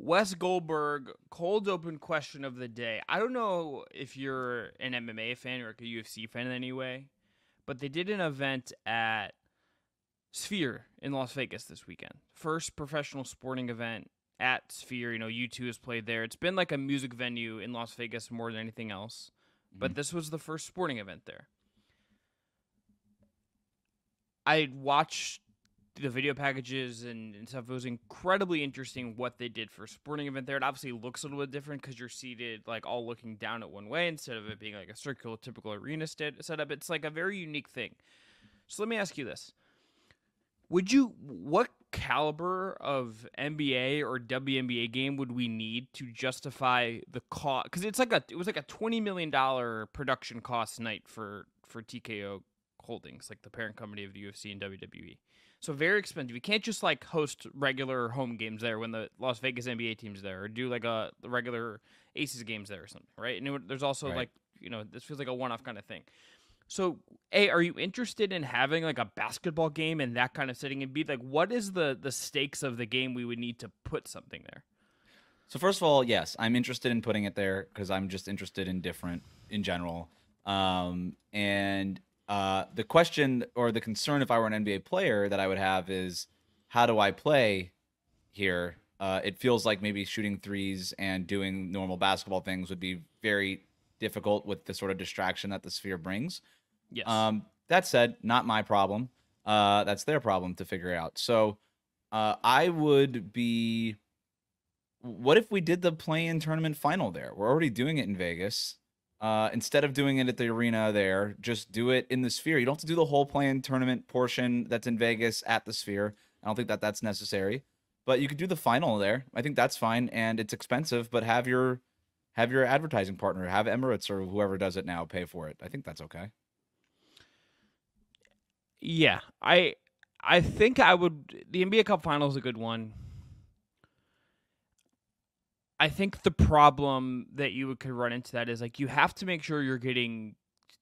Wes Goldberg, cold open question of the day. I don't know if you're an MMA fan or a UFC fan in any way, but they did an event at Sphere in Las Vegas this weekend. First professional sporting event at Sphere. U2 has played there. It's been like a music venue in Las Vegas more than anything else, Mhm. but this was the first sporting event there. I watched the video packages and stuff. It was incredibly interesting what they did for a sporting event there. It obviously looks a little bit different because you're seated like all looking down at one way instead of it being like a circular typical arena setup. It's like a very unique thing. So let me ask you this: what caliber of NBA or WNBA game would we need to justify the cost? Because it was like a $20 million production cost night for TKO Holdings, like the parent company of the UFC and WWE. So very expensive. You can't just like host regular home games there when the Las Vegas NBA team's there, or do like the regular Aces games there or something, right? And there's also Right. like this feels like a one-off kind of thing. So, A, are you interested in having like a basketball game in that kind of setting? And B, like, what is the stakes of the game we would need to put something there? So first of all, yes, I'm interested in putting it there because I'm just interested in different in general. And the question or the concern, if I were an NBA player, that I would have is, how do I play here? It feels like maybe shooting threes and doing normal basketball things would be very difficult with the sort of distraction that the sphere brings. Yes. That said, not my problem. That's their problem to figure out. So I would be. What if we did the play-in tournament final there? We're already doing it in Vegas. Instead of doing it at the arena there, just do it in the Sphere. You don't have to do the whole play-in tournament portion that's in Vegas at the Sphere. I don't think that that's necessary, but you could do the final there. I think that's fine, and it's expensive, but have your advertising partner, have Emirates or whoever does it now pay for it. I think that's okay. Yeah. I think I would. The NBA Cup Final is a good one. I think the problem that you could run into that is like you have to make sure you're getting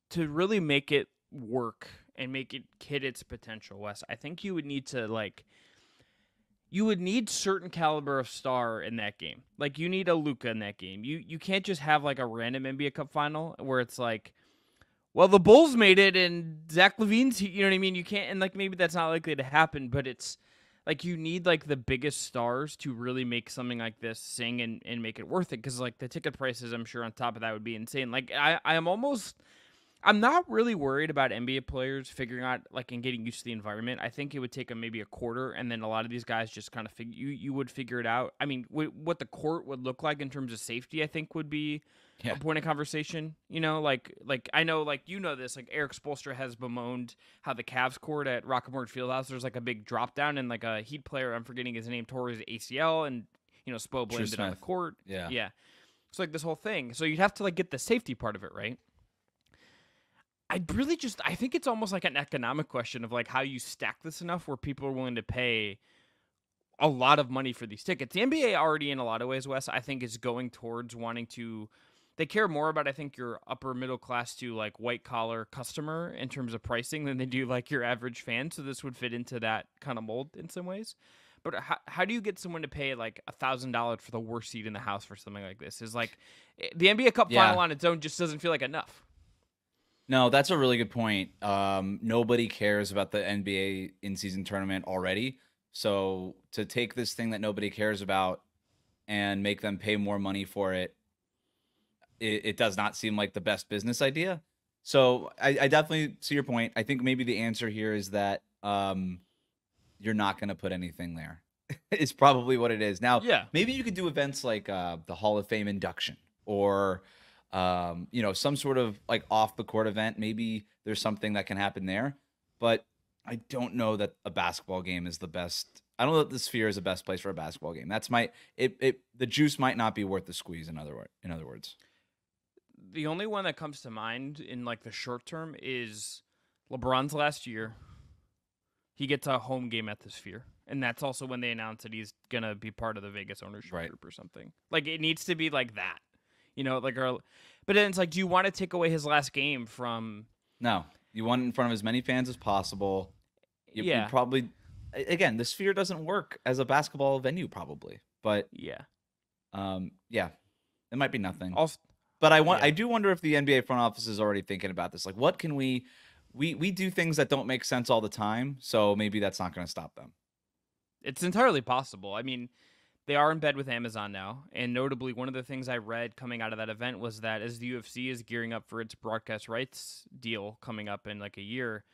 to really make it work and make it hit its potential. Wes, I think you would need to like you would need certain caliber of star in that game. Like you need a Luca in that game. You can't just have like a random NBA Cup final where it's like, well, the Bulls made it and Zach Levine's. You know what I mean? You can't, and like maybe that's not likely to happen, but it's like you need like the biggest stars to really make something like this sing and make it worth it. Because like the ticket prices, I'm sure on top of that would be insane. Like I am almost I'm not really worried about NBA players figuring out like and getting used to the environment. I think it would take them maybe a quarter, and then a lot of these guys just kind of you would figure it out. I mean, what the court would look like in terms of safety, I think would be a Yeah, point of conversation. Like I know like this. Like Eric Spoelstra has bemoaned how the Cavs court at Rock'n'Roll Fieldhouse there's like a big drop down and like a Heat player I'm forgetting his name tore his ACL and Spo True blamed it on the Smith. court. Yeah. Yeah, so like this whole thing. So you'd have to like get the safety part of it right. I think it's almost like an economic question of like how you stack this enough where people are willing to pay a lot of money for these tickets. The NBA already in a lot of ways, Wes, I think is going towards wanting to they care more about I think your upper middle class to like white collar customer in terms of pricing than they do like your average fan. So this would fit into that kind of mold in some ways. But how do you get someone to pay like $1,000 for the worst seat in the house for something like this? Is like the NBA Cup final Yeah. on its own just doesn't feel like enough. No, that's a really good point. Nobody cares about the NBA in-season tournament already. So to take this thing that nobody cares about and make them pay more money for it does not seem like the best business idea. So I definitely see your point. I think maybe the answer here is that you're not going to put anything there. It's probably what it is. Now, Yeah. maybe you could do events like the Hall of Fame induction or some sort of like off the court event. Maybe there's something that can happen there, but I don't know that a basketball game is the best. I don't know that the Sphere is the best place for a basketball game. That's my the juice might not be worth the squeeze. In other words, The only one that comes to mind in like the short term is LeBron's last year. He gets a home game at the Sphere. And that's also when they announce that he's gonna be part of the Vegas ownership right? group or something. Like it needs to be like that, but then it's like, do you want to take away his last game from? No, you want it in front of as many fans as possible. You Yeah, probably again the Sphere doesn't work as a basketball venue probably, but yeah. Yeah, it might be nothing. Also, But I yeah. do wonder if the NBA front office is already thinking about this. Like, what can we do things that don't make sense all the time, so maybe that's not going to stop them. It's entirely possible. I mean, they are in bed with Amazon now, and notably, one of the things I read coming out of that event was that as the UFC is gearing up for its broadcast rights deal coming up in like a year,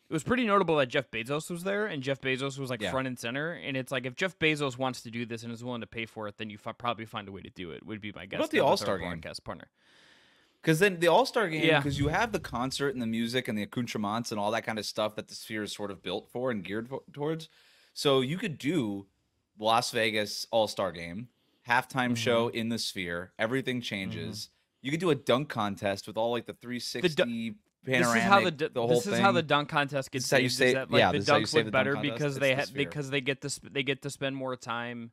it was pretty notable that Jeff Bezos was there, and Jeff Bezos was like Yeah. front and center. And it's like if Jeff Bezos wants to do this and is willing to pay for it, then you probably find a way to do it. Would be my guess. What about the now that they're a All-Star game? broadcast partner. Because then the All-Star game, Yeah. because you have the concert and the music and the accoutrements and all that kind of stuff that the Sphere is sort of built for and geared towards. So you could do Las Vegas All-Star game, halftime show in the Sphere. Everything changes. You could do a dunk contest with all like the 360 panoramic. This is how the whole this thing. is how the dunk contest gets This is how you saved. say- Is that, like, yeah, the this is how you dunks save look the dunk better contest. because It's they the Sphere. because they get to spend more time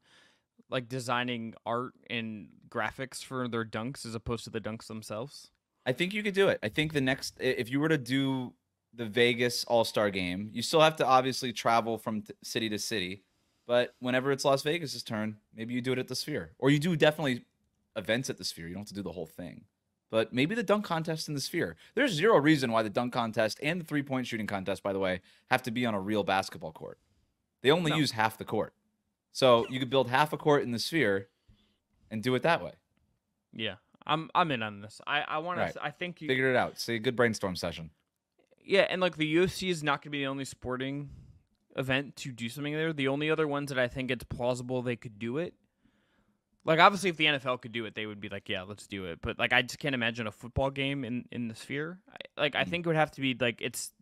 like designing art and graphics for their dunks as opposed to the dunks themselves. I think you could do it. I think if you were to do the Vegas All-Star game, you still have to obviously travel from city to city. But whenever it's Las Vegas' turn, maybe you do it at the Sphere. Or you do definitely events at the Sphere. You don't have to do the whole thing. But maybe the dunk contest in the Sphere. There's zero reason why the dunk contest and the three-point shooting contest, by the way, have to be on a real basketball court. They only use half the court. So you could build half a court in the Sphere and do it that way. Yeah. I'm in on this. I want Right. to. I think you Figured it out. See, a good brainstorm session. Yeah, and like the UFC is not going to be the only sporting event to do something there. The only other ones that I think it's plausible they could do it. Like obviously, if the NFL could do it, they would be like, "Yeah, let's do it." But like, I just can't imagine a football game in the Sphere. I think it would have to be like it's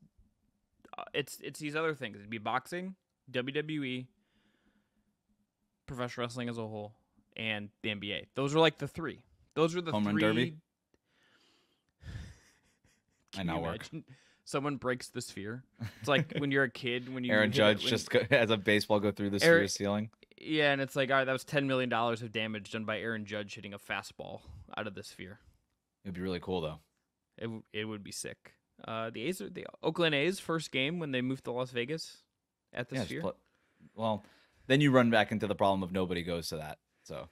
these other things. It'd be boxing, WWE, professional wrestling as a whole, and the NBA. Those are like the three. Those are the Home run three. derby? Can Might you not work. imagine? Someone breaks the Sphere. It's like when you're a kid when you Aaron hit Judge when- just has a baseball go through the Aaron- Sphere ceiling. Yeah, and it's like, all right, that was $10 million of damage done by Aaron Judge hitting a fastball out of the Sphere. It'd be really cool though. It would be sick. The Oakland A's first game when they moved to Las Vegas at the Yeah, just Sphere. well, then you run back into the problem of nobody goes to that. So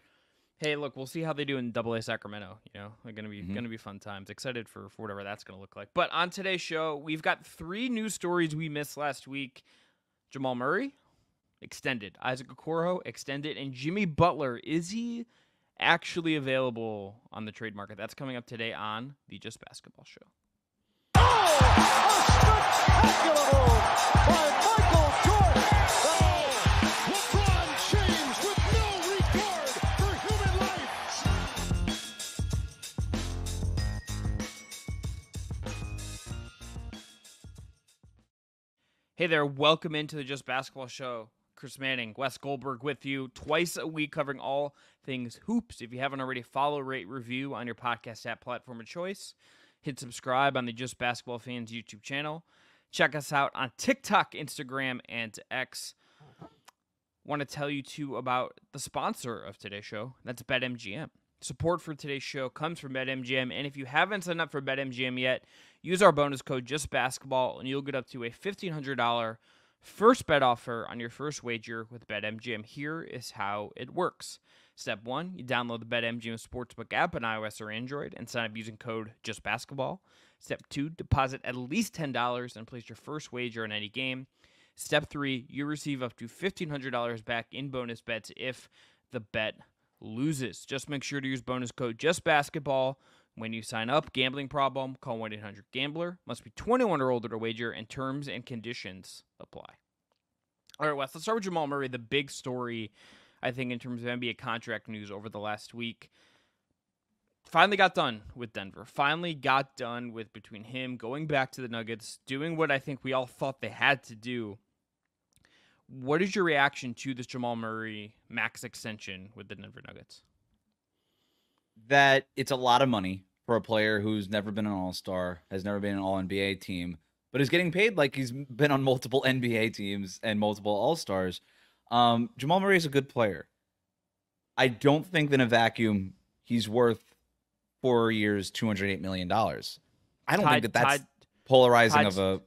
Hey, look, we'll see how they do in AA Sacramento. You know, they're gonna be fun times. Excited for whatever that's gonna look like. But on today's show, we've got 3 news stories we missed last week. Jamal Murray, extended. Isaac Okoro, extended. And Jimmy Butler, is he actually available on the trade market? That's coming up today on the Just Basketball Show. Spectacular move by Michael Jordan. LeBron James with no regard for human life. Hey there, welcome into the Just Basketball Show. Chris Manning, Wes Goldberg with you twice a week covering all things hoops. If you haven't already, follow, rate, review on your podcast app platform of choice. Hit subscribe on the Just Basketball Fans YouTube channel. Check us out on TikTok, Instagram, and X. Want to tell you, too, about the sponsor of today's show. That's BetMGM. Support for today's show comes from BetMGM, and if you haven't signed up for BetMGM yet, use our bonus code JustBasketball, and you'll get up to a $1,500 first bet offer on your first wager with BetMGM. Here is how it works. Step 1, you download the BetMGM Sportsbook app on iOS or Android and sign up using code JustBasketball. Step 2, deposit at least $10 and place your first wager on any game. Step 3, you receive up to $1,500 back in bonus bets if the bet loses. Just make sure to use bonus code JustBasketball when you sign up. Gambling problem? Call 1-800-GAMBLER. Must be 21 or older to wager, and terms and conditions apply. All right, Wes, let's start with Jamal Murray, the big story, I think, in terms of NBA contract news over the last week. Finally got done with Denver. Finally got done with between him going back to the Nuggets, doing what I think we all thought they had to do. What is your reaction to this Jamal Murray max extension with the Denver Nuggets? that it's a lot of money for a player who's never been an All-Star, has never been an All-NBA team, but is getting paid like he's been on multiple NBA teams and multiple All-Stars. Jamal Murray is a good player. I don't think that in a vacuum he's worth 4 years, $208 million. I don't think that that's polarizing of a...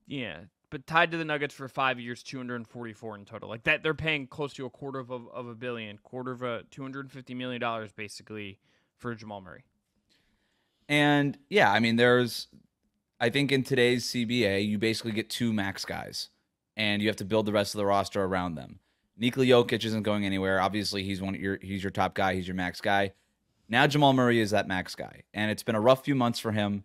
Yeah. but tied to the Nuggets for 5 years, 244 in total. Like that, they're paying close to a quarter of a billion, quarter of $250 million basically for Jamal Murray. And yeah, I mean, I think in today's CBA, you basically get 2 max guys, and you have to build the rest of the roster around them. Nikola Jokic isn't going anywhere. Obviously, he's your top guy. He's your max guy. Now Jamal Murray is that max guy, and it's been a rough few months for him.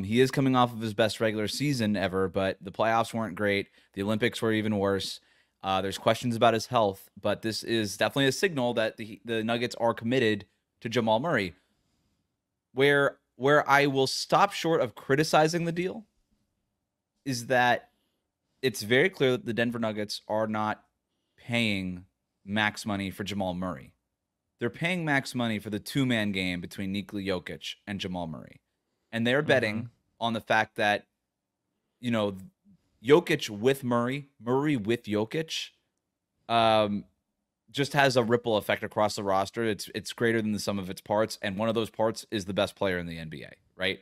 He is coming off of his best regular season ever, but the playoffs weren't great. The Olympics were even worse. There's questions about his health, but this is definitely a signal that the Nuggets are committed to Jamal Murray. Where I will stop short of criticizing the deal is that it's very clear that the Denver Nuggets are not paying max money for Jamal Murray. They're paying max money for the 2-man game between Nikola Jokic and Jamal Murray. And they're betting on the fact that, Jokic with Murray with Jokic, just has a ripple effect across the roster. It's greater than the sum of its parts, and one of those parts is the best player in the NBA, right?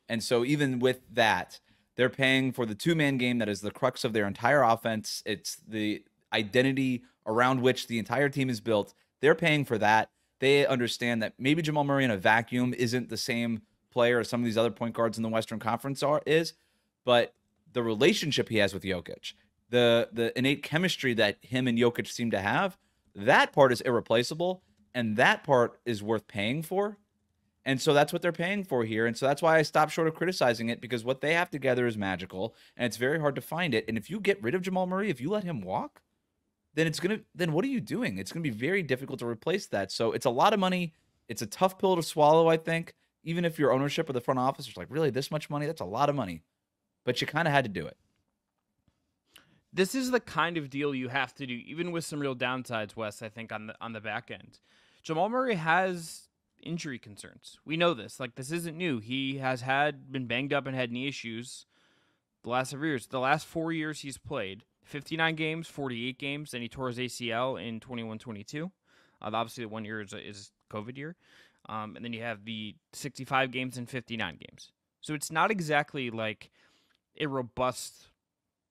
And so even with that, they're paying for the 2-man game that is the crux of their entire offense. It's the identity around which the entire team is built. They're paying for that. They understand that maybe Jamal Murray in a vacuum isn't the same player as some of these other point guards in the Western Conference is, but the relationship he has with Jokic, the innate chemistry that him and Jokic seem to have, that part is irreplaceable, and that part is worth paying for. And so that's what they're paying for here. And so that's why I stopped short of criticizing it, because what they have together is magical, and it's very hard to find it. And if you get rid of Jamal Murray, if you let him walk, then what are you doing? It's going to be very difficult to replace that. So it's a lot of money. It's a tough pill to swallow, I think. Even if your ownership or the front office is like, really, this much money? That's a lot of money. But you kind of had to do it. This is the kind of deal you have to do, even with some real downsides, Wes, I think, on the back end. Jamal Murray has injury concerns. We know this. Like, this isn't new. He has been banged up and had knee issues the last several years. The last 4 years he's played 59 games, 48 games, and he tore his ACL in 21-22. Obviously, the 1 year is COVID year. And then you have the 65 games and 59 games. So it's not exactly like a robust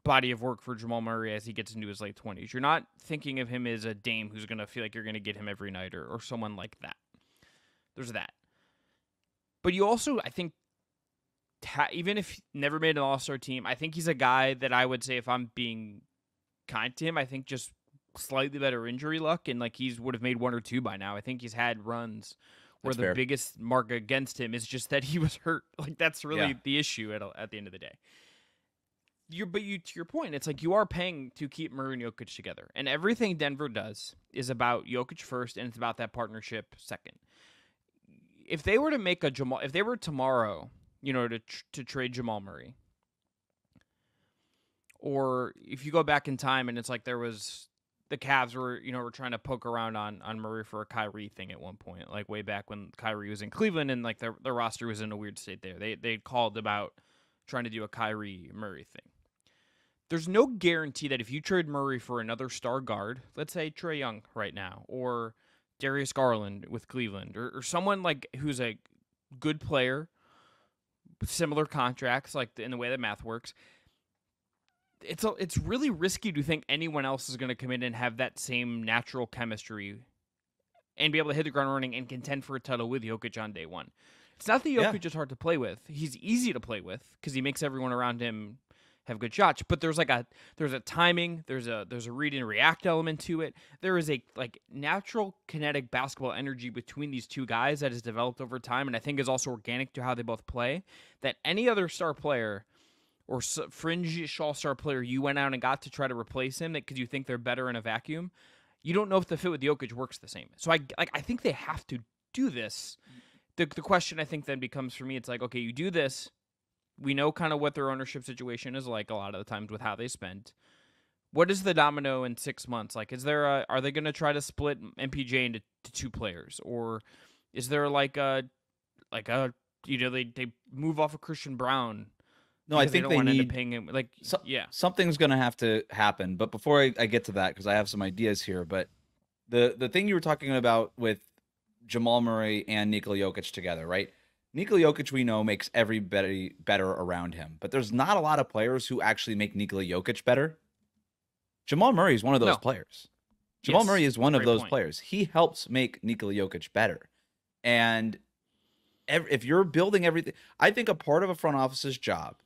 body of work for Jamal Murray as he gets into his late 20s. You're not thinking of him as a Dame who's going to feel like you're going to get him every night or someone like that. There's that. But you also, I think, even if he never made an all-star team, I think he's a guy that I would say, if I'm being kind to him, I think just slightly better injury luck, and like would have made 1 or 2 by now. I think he's had runs where the biggest mark against him is just that he was hurt. Like, that's really the issue at the end of the day. To your point, it's like you are paying to keep Murray and Jokic together. And everything Denver does is about Jokic first, and it's about that partnership second. If they were to make if they were tomorrow, to trade Jamal Murray, or if you go back in time and it's like there was the Cavs were trying to poke around on Murray for a Kyrie thing at one point, like way back when Kyrie was in Cleveland and like their roster was in a weird state there. They called about trying to do a Kyrie Murray thing. There's no guarantee that if you trade Murray for another star guard, let's say Trae Young right now, or Darius Garland with Cleveland, or someone like who's a good player with similar contracts, like in the way that math works, it's really risky to think anyone else is going to come in and have that same natural chemistry and be able to hit the ground running and contend for a title with Jokic on day one. It's not that Jokic is hard to play with. He's easy to play with because he makes everyone around him have good shots, but there's a timing, there's a read and react element to it. There is a natural kinetic basketball energy between these two guys that has developed over time, and I think is also organic to how they both play, that any other star player or fringe all-star player you went out and got to try to replace him because you think they're better in a vacuum, you don't know if the fit with Jokic works the same. So I think they have to do this. The question I think then becomes for me, it's like, okay, you do this. We know kind of what their ownership situation is like a lot of the times with how they spend. What is the domino in 6 months? Like, are they going to try to split MPJ into 2 players? Or is there they move off of Christian Brown? No, I think they need end up paying him. Something's going to have to happen. But before I get to that, because I have some ideas here, but the thing you were talking about with Jamal Murray and Nikola Jokic together, right? Nikola Jokic, we know, makes everybody better around him, but there's not a lot of players who actually make Nikola Jokic better. Jamal Murray is one of those No. players. Jamal Yes, Murray is one of great those point. players. He helps make Nikola Jokic better. And if you're building everything, I think a part of a front office's job,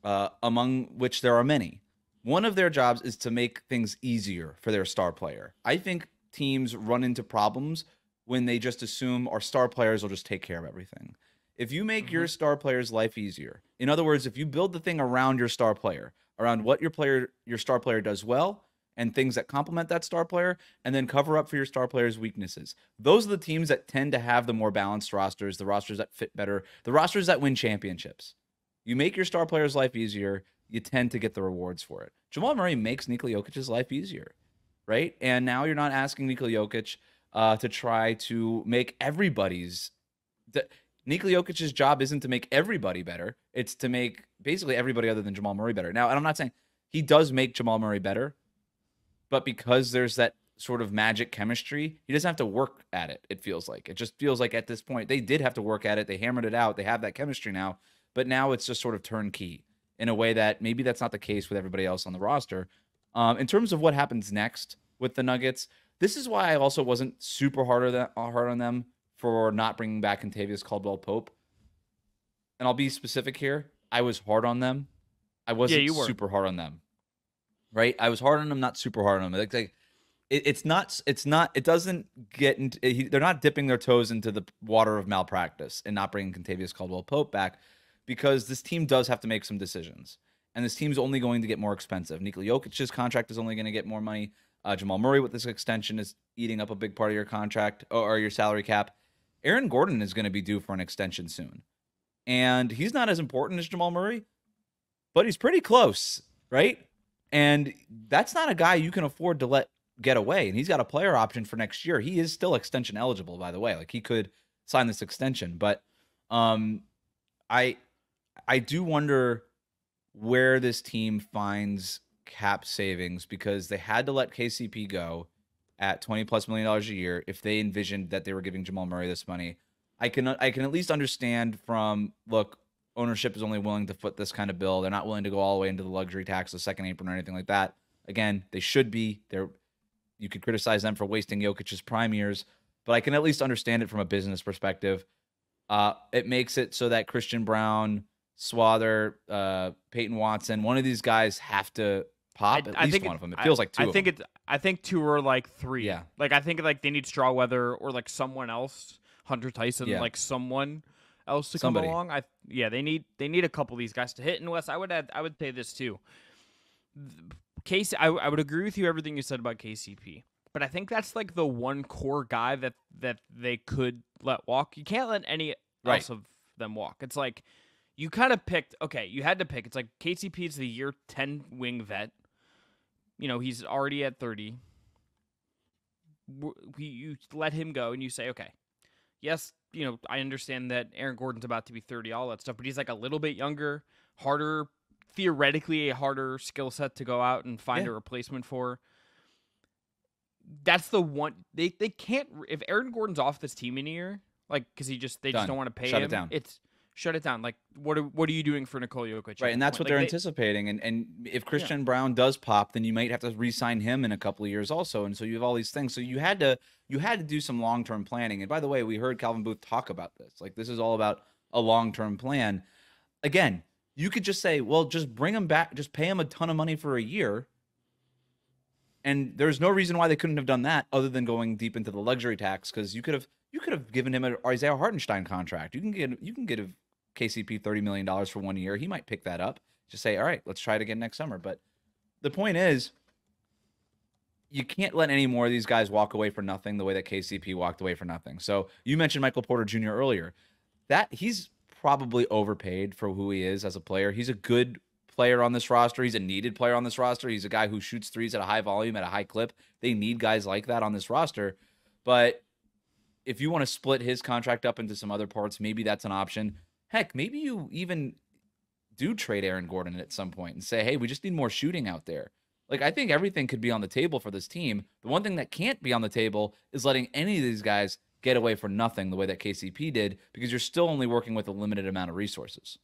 among which there are many, one of their jobs is to make things easier for their star player. I think teams run into problems when they just assume our star players will just take care of everything. If you make your star player's life easier, in other words, if you build the thing around your star player, around what your star player does well, and things that complement that star player, and then cover up for your star player's weaknesses. Those are the teams that tend to have the more balanced rosters, the rosters that fit better, the rosters that win championships. You make your star player's life easier, you tend to get the rewards for it. Jamal Murray makes Nikola Jokic's life easier, right? And now you're not asking Nikola Jokic to try to make everybody's... Nikola Jokic's job isn't to make everybody better. It's to make basically everybody other than Jamal Murray better. Now, and I'm not saying he does make Jamal Murray better, but because there's that sort of magic chemistry, he doesn't have to work at it, it feels like. It just feels like at this point, they did have to work at it. They hammered it out. They have that chemistry now. But now it's just sort of turnkey in a way that maybe that's not the case with everybody else on the roster. In terms of what happens next with the Nuggets, this is why I also wasn't super hard on them for not bringing back Kentavious Caldwell-Pope. And I'll be specific here. I was hard on them. I wasn't super hard on them. Right? I was hard on them, not super hard on them. It doesn't get into, they're not dipping their toes into the water of malpractice and not bringing Kentavious Caldwell-Pope back, because this team does have to make some decisions. And this team's only going to get more expensive. Nikola Jokic's contract is only going to get more money. Jamal Murray with this extension is eating up a big part of your contract or your salary cap. Aaron Gordon is going to be due for an extension soon. And he's not as important as Jamal Murray, but he's pretty close, right? And that's not a guy you can afford to let get away. And he's got a player option for next year. He is still extension eligible, by the way. Like, he could sign this extension. But I do wonder where this team finds cap savings, because they had to let KCP go at $20+ million a year if they envisioned that they were giving Jamal Murray this money. I can at least understand from, look, ownership is only willing to foot this kind of bill. They're not willing to go all the way into the luxury tax, the second apron, or anything like that. Again, they should be. You could criticize them for wasting Jokic's prime years, but I can at least understand it from a business perspective. It makes it so that Christian Brown, Swather, Peyton Watson, one of these guys have to pop. At least one of them. It feels like two. I think two or like three. Yeah. Like, I think like they need Strawweather or like someone else, Hunter Tyson, like someone else to come along. They need a couple of these guys to hit. And Wes, I would say this too. I would agree with you everything you said about KCP, but I think that's like the one core guy that they could let walk. You can't let any else of them walk. It's like you kind of picked. Okay, you had to pick. It's like KCP is the year 10 wing vet. You know, he's already at 30. You let him go and you say, okay, yes, you know, I understand that Aaron Gordon's about to be 30, all that stuff, but he's like a little bit younger, theoretically a harder skill set to go out and find a replacement for. That's the one they can't. If Aaron Gordon's off this team in a year, like, because they just don't want to pay him, it down. Shut it down. Like, what are you doing for Nikola Jokic? Right, and that's what they're anticipating. And if Christian Brown does pop, then you might have to re-sign him in a couple of years also. And so you have all these things. So you had to do some long-term planning. And by the way, we heard Calvin Booth talk about this. Like, this is all about a long-term plan. Again, you could just say, well, just bring him back, just pay him a ton of money for a year. And there's no reason why they couldn't have done that other than going deep into the luxury tax, because you could have given him an Isaiah Hartenstein contract. You can get a KCP $30 million for 1 year. He might pick that up. Just say, all right, let's try it again next summer. But the point is, you can't let any more of these guys walk away for nothing the way that KCP walked away for nothing. So you mentioned Michael Porter Jr. earlier. That he's probably overpaid for who he is as a player. He's a good player on this roster. He's a needed player on this roster. He's a guy who shoots threes at a high volume, at a high clip. They need guys like that on this roster. But if you want to split his contract up into some other parts, maybe that's an option. Heck, maybe you even do trade Aaron Gordon at some point and say, hey, we just need more shooting out there. Like, I think everything could be on the table for this team. The one thing that can't be on the table is letting any of these guys get away for nothing the way that KCP did, because you're still only working with a limited amount of resources.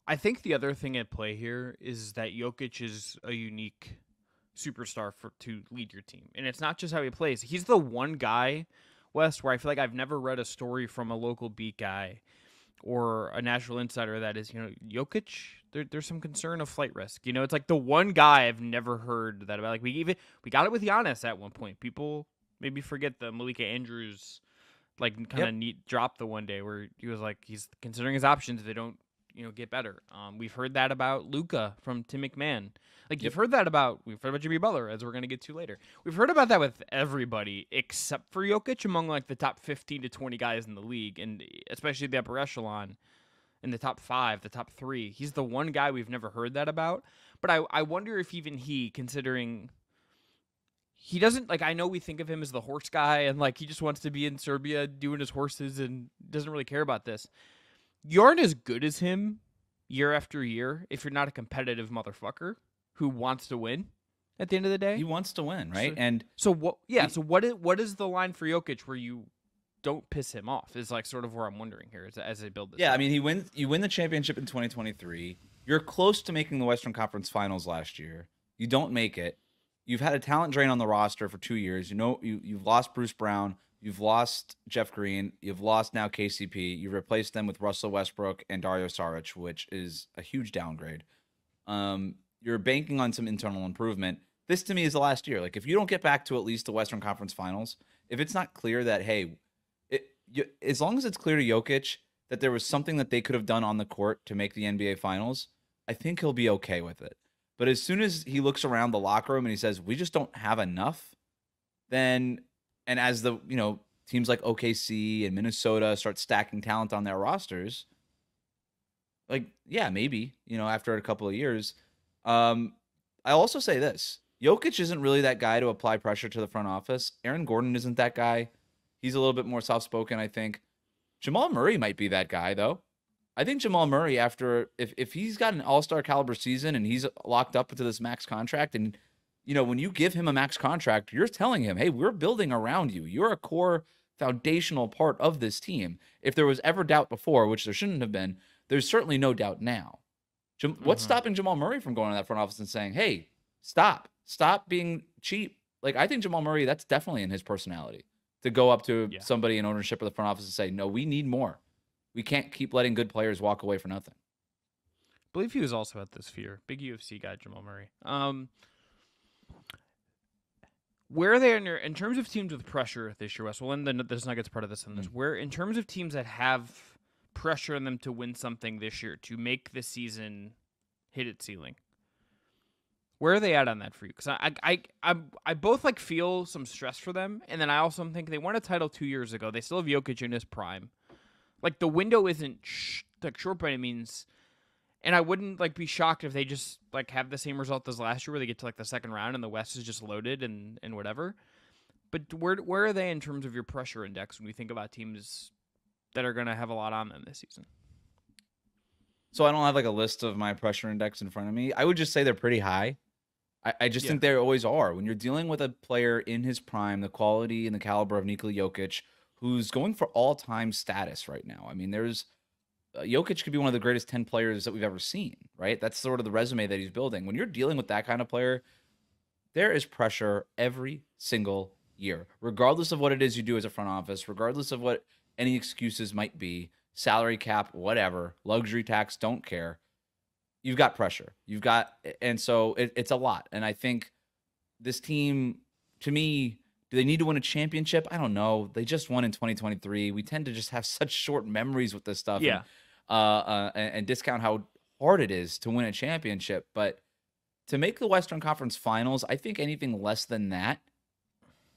I think the other thing at play here is that Jokic is a unique superstar to lead your team. And it's not just how he plays. He's the one guy, Wes, where I feel like I've never read a story from a local beat guy or a national insider that is, Jokic, there's some concern of flight risk. It's like the one guy I've never heard that about. Like we got it with Giannis at one point. People maybe forget the Malika Andrews kind of neat drop the one day where he was like he's considering his options if they don't get better. We've heard that about Luka from Tim McMahon. We've heard about Jimmy Butler, as we're going to get to later. We've heard about that with everybody except for Jokic among the top 15 to 20 guys in the league, and especially the upper echelon in the top 5, the top 3. He's the one guy we've never heard that about. But I wonder if even he, considering he doesn't I know we think of him as the horse guy and he just wants to be in Serbia doing his horses and doesn't really care about this. You aren't as good as him year after year if you're not a competitive motherfucker who wants to win at the end of the day. He wants to win, right? So what is the line for Jokic where you don't piss him off is sort of where I'm wondering here as they build this. Yeah, up. I mean, you win the championship in 2023. You're close to making the Western Conference Finals last year. You don't make it. You've had a talent drain on the roster for 2 years. You've lost Bruce Brown. You've lost Jeff Green. You've lost now KCP. You replaced them with Russell Westbrook and Dario Saric, which is a huge downgrade. You're banking on some internal improvement. This, to me, is the last year. If you don't get back to at least the Western Conference Finals, if it's not clear that, hey, as long as it's clear to Jokic that there was something that they could have done on the court to make the NBA Finals, I think he'll be okay with it. But as soon as he looks around the locker room and he says, we just don't have enough, then, and as the, teams like OKC and Minnesota start stacking talent on their rosters, maybe, after a couple of years. I'll also say this. Jokic isn't really that guy to apply pressure to the front office. Aaron Gordon isn't that guy. He's a little bit more soft-spoken, I think. Jamal Murray might be that guy, though. I think Jamal Murray, if he's got an all-star caliber season and he's locked up into this max contract, and when you give him a max contract, you're telling him, hey, we're building around you. You're a core foundational part of this team. If there was ever doubt before, which there shouldn't have been, there's certainly no doubt now. What's stopping Jamal Murray from going to that front office and saying, hey, stop being cheap? I think Jamal Murray, that's definitely in his personality to go up to somebody in ownership of the front office and say, no, we need more. We can't keep letting good players walk away for nothing. I believe he was also at the Sphere. Big UFC guy, Jamal Murray. Where are they in terms of teams with pressure this year, Wes? Well, and the Nuggets part of this on this. Where, in terms of teams that have pressure on them to win something this year, to make the season hit its ceiling, where are they at on that for you? Because I both feel some stress for them, and then I also think they won a title 2 years ago. They still have Jokic in his prime. The window isn't short by any means, and I wouldn't be shocked if they just have the same result as last year, where they get to the second round and the West is just loaded and whatever. But where are they in terms of your pressure index when we think about teams that are going to have a lot on them this season? So I don't have a list of my pressure index in front of me. I would just say they're pretty high. I just think they always are. When you're dealing with a player in his prime, the quality and the caliber of Nikola Jokic, who's going for all-time status right now. I mean, Jokic could be one of the greatest 10 players that we've ever seen, right? That's sort of the resume that he's building. When you're dealing with that kind of player, there is pressure every single year, regardless of what it is you do as a front office, regardless of what any excuses might be, salary cap, whatever, luxury tax, don't care. You've got pressure. And so it's a lot. And I think this team, to me, do they need to win a championship? I don't know. They just won in 2023. We tend to just have such short memories with this stuff. Yeah. And discount how hard it is to win a championship. But to make the Western Conference Finals, I think anything less than that,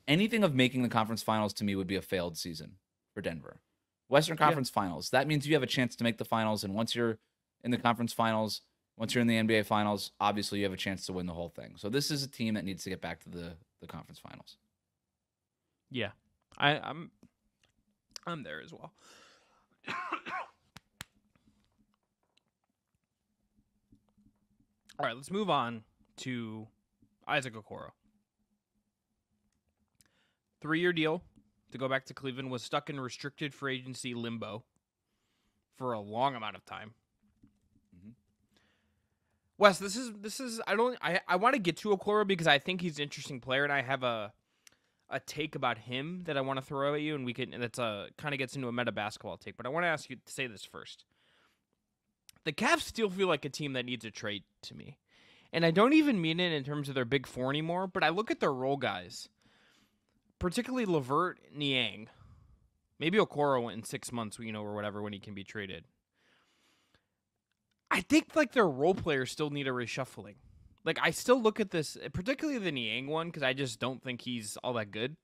anything of making the conference finals to me would be a failed season for Denver. Western Conference Finals. That means you have a chance to make the finals. And once you're in the conference finals, once you're in the NBA Finals, obviously you have a chance to win the whole thing. So this is a team that needs to get back to the conference finals. Yeah, I'm there as well. All right, let's move on to Isaac Okoro. 3-year deal, to go back to Cleveland, was stuck in restricted free agency limbo for a long amount of time. Mhm. Wes, this is I want to get to Okoro because I think he's an interesting player, and I have a take about him that I want to throw at you, and that's kind of gets into a meta basketball take. But I want to ask you to say this first. The Cavs still feel like a team that needs a trade to me. And I don't even mean it in terms of their big four anymore, but I look at their role guys, particularly LeVert, Niang, maybe Okoro in 6 months, or whatever, when he can be traded. I think like their role players still need a reshuffling. Like I still look at this, particularly the Niang one, because I just don't think he's all that good.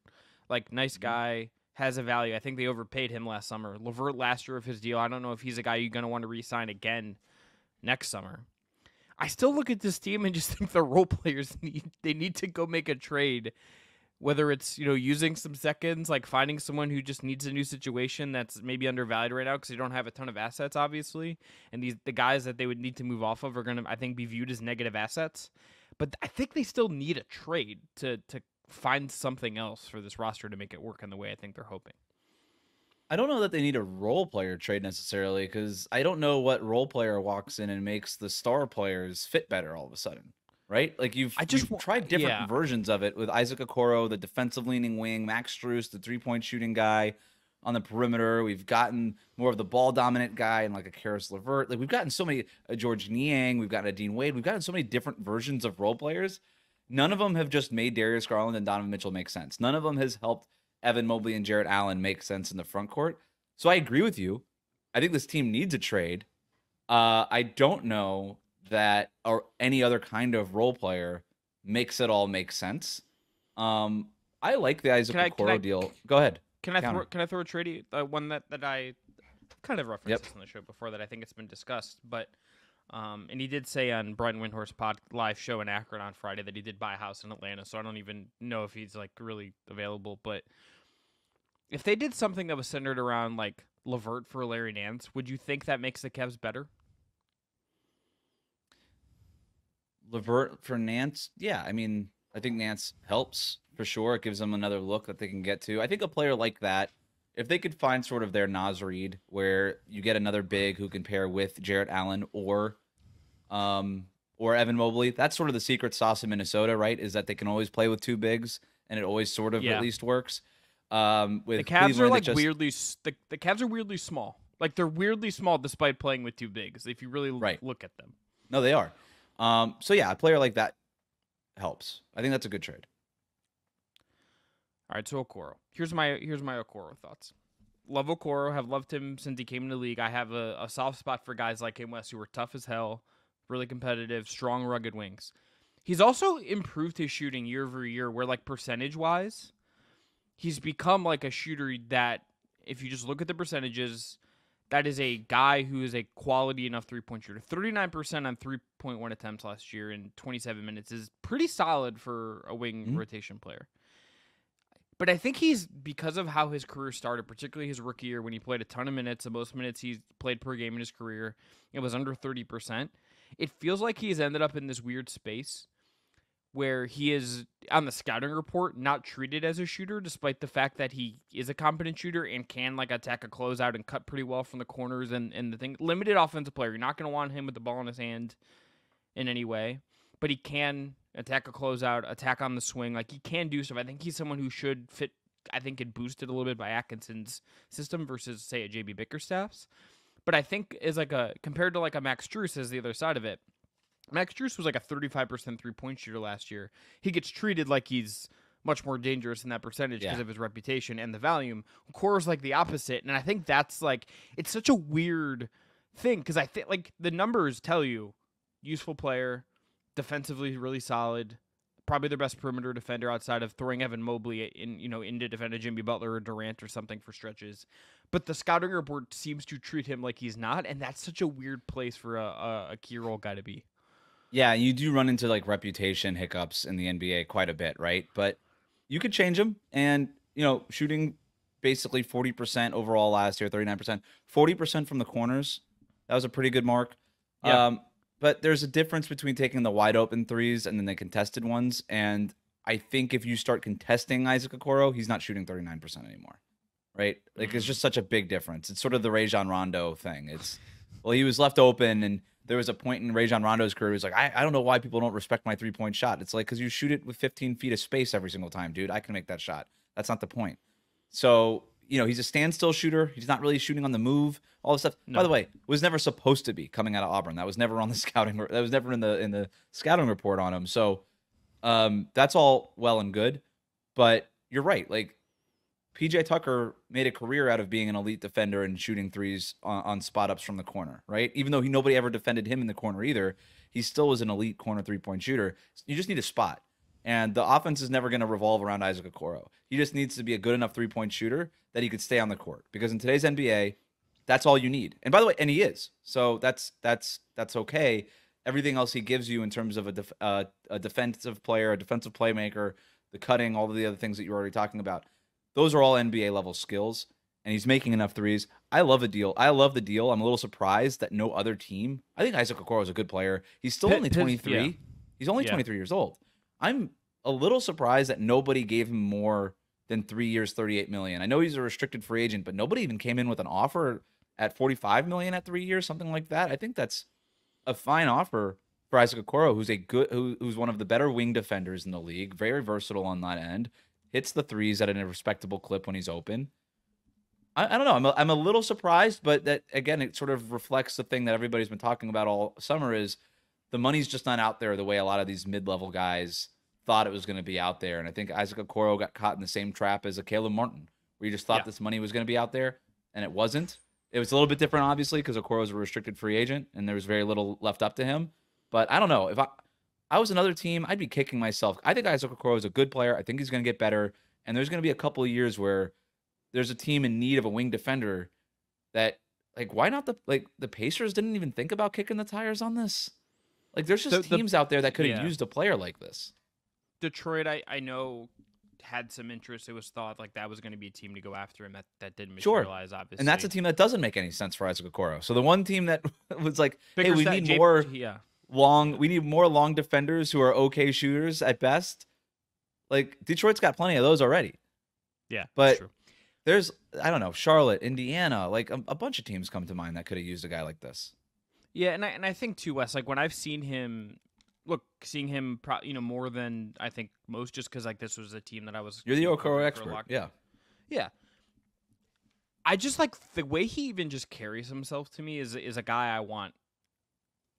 Like nice guy, has a value. I think they overpaid him last summer. LeVert last year of his deal. I don't know if he's a guy you're going to want to re-sign again next summer. I still look at this team and just think the role players need to go make a trade, whether it's using some seconds, like finding someone who just needs a new situation that's maybe undervalued right now because they don't have a ton of assets, obviously, and the guys that they would need to move off of are going to, I think, be viewed as negative assets. But I think they still need a trade to find something else for this roster to make it work in the way I think they're hoping. I don't know that they need a role player trade necessarily, because I don't know what role player walks in and makes the star players fit better all of a sudden, right? Like you've tried different versions of it with Isaac Okoro, the defensive leaning wing, Max Strus, the 3-point shooting guy on the perimeter. We've gotten more of the ball dominant guy and like a Karis LeVert. Like we've gotten so many George Niang, we've gotten a Dean Wade, we've gotten so many different versions of role players. None of them have just made Darius Garland and Donovan Mitchell make sense. None of them has helped Evan Mobley and Jarrett Allen make sense in the front court. So I agree with you. I think this team needs a trade. I don't know that or any other kind of role player makes it all make sense. I like the Isaac Okoro deal. Go ahead. Can I throw a trade? One that I kind of referenced this on the show before that I think it's been discussed, but and he did say on Brian Windhorst's live show in Akron on Friday that he did buy a house in Atlanta, so I don't even know if he's like really available. But if they did something that was centered around like LeVert for Larry Nance, would you think that makes the Cavs better? LeVert for Nance? Yeah, I mean, I think Nance helps for sure. It gives them another look that they can get to. I think a player like that, if they could find sort of their Naz Reid, where you get another big who can pair with Jarrett Allen or Evan Mobley, that's sort of the secret sauce in Minnesota, right? Is that they can always play with two bigs, and it always sort of at least works. With the Cavs are like weirdly the Cavs are weirdly small. Like they're weirdly small despite playing with two bigs. If you really look at them, no, they are. So yeah, a player like that helps. I think that's a good trade. All right, so Okoro. Here's my Okoro thoughts. Love Okoro. Have loved him since he came in the league. I have a soft spot for guys like him, Wes, who were tough as hell, really competitive, strong, rugged wings. He's also improved his shooting year over year, where like percentage wise, he's become like a shooter that, if you just look at the percentages, that is a guy who is a quality enough 3-point shooter. 39% on 3.1 attempts last year in 27 minutes is pretty solid for a wing rotation player. But I think he's, because of how his career started, particularly his rookie year when he played a ton of minutes, the most minutes he's played per game in his career, it was under 30%. It feels like he's ended up in this weird space where he is, on the scouting report, not treated as a shooter, despite the fact that he is a competent shooter and can like attack a closeout and cut pretty well from the corners and the thing. Limited offensive player. You're not going to want him with the ball in his hand in any way, but he can attack a closeout, attack on the swing. Like he can do stuff. I think he's someone who should fit, I think, get boosted a little bit by Atkinson's system versus, say, a JB Bickerstaff's. But I think is like compared to like a Max Strus as the other side of it, Max Strus was like a 35% 3-point shooter last year. He gets treated like he's much more dangerous in that percentage because of his reputation and the volume. Okoro's like the opposite, and I think that's like, it's such a weird thing because I think like the numbers tell you useful player, defensively really solid, probably their best perimeter defender outside of throwing Evan Mobley in to defend a Jimmy Butler or Durant or something for stretches. But the scouting report seems to treat him like he's not, and that's such a weird place for a key role guy to be. Yeah, you do run into like reputation hiccups in the NBA quite a bit, right? But you could change them, and shooting basically 40% overall last year, 39%, 40% from the corners. That was a pretty good mark. Yeah. But there's a difference between taking the wide open threes and then the contested ones. And I think if you start contesting Isaac Okoro, he's not shooting 39% anymore, right? Like it's just such a big difference. It's sort of the Rajon Rondo thing. It's well, he was left open, and there was a point in Rajon Rondo's career. He was like, I don't know why people don't respect my 3-point shot. It's like because you shoot it with 15 feet of space every single time, dude. I can make that shot. That's not the point. So he's a standstill shooter. He's not really shooting on the move. All this stuff. No. By the way, was never supposed to be coming out of Auburn. That was never on the scouting. That was never in the scouting report on him. So. That's all well and good, but you're right. Like PJ Tucker made a career out of being an elite defender and shooting threes on spot ups from the corner, right? Even though nobody ever defended him in the corner either, he still was an elite corner 3-point shooter. You just need a spot, and the offense is never going to revolve around Isaac Okoro. He just needs to be a good enough 3-point shooter that he could stay on the court, because in today's NBA, that's all you need. And by the way, and he is, so that's okay. Everything else he gives you in terms of a defensive player, a defensive playmaker, the cutting, all of the other things that you're already talking about, those are all NBA level skills, and he's making enough threes. I love the deal. I'm a little surprised that no other team. I think Isaac Okoro is a good player. He's still only 23. Yeah. He's only 23 years old. I'm a little surprised that nobody gave him more than 3 years, $38 million. I know he's a restricted free agent, but nobody even came in with an offer at $45 million at 3 years, something like that. I think that's a fine offer for Isaac Okoro, who's one of the better wing defenders in the league, very versatile on that end, hits the threes at a respectable clip when he's open. I don't know. I'm a little surprised, but that again, it sort of reflects the thing that everybody's been talking about all summer is the money's just not out there the way a lot of these mid-level guys thought it was going to be out there. And I think Isaac Okoro got caught in the same trap as a Caleb Martin, where you just thought this money was going to be out there, and it wasn't. It was a little bit different, obviously, because Okoro was a restricted free agent, and there was very little left up to him. But I don't know. If I was another team, I'd be kicking myself. I think Isaac Okoro is a good player. I think he's going to get better. And there's going to be a couple of years where there's a team in need of a wing defender that, like, why not the Pacers didn't even think about kicking the tires on this? Like, there's just teams out there that could have used a player like this. Detroit, I know, had some interest. It was thought like that was going to be a team to go after him. That didn't materialize, obviously. And that's a team that doesn't make any sense for Isaac Okoro. So the one team that was like, hey, we need we need more long defenders who are okay shooters at best. Like, Detroit's got plenty of those already. Yeah, but that's true. There's, I don't know, Charlotte, Indiana, like a bunch of teams come to mind that could have used a guy like this. Yeah, and I think too, Wes, like when I've seeing him more than I think most, just because like this was a team that I was. You're the Okoro expert. Yeah. I just like the way he even just carries himself to me is a guy I want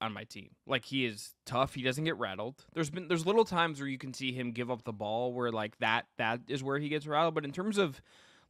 on my team. Like, he is tough. He doesn't get rattled. There's little times where you can see him give up the ball where like that is where he gets rattled. But in terms of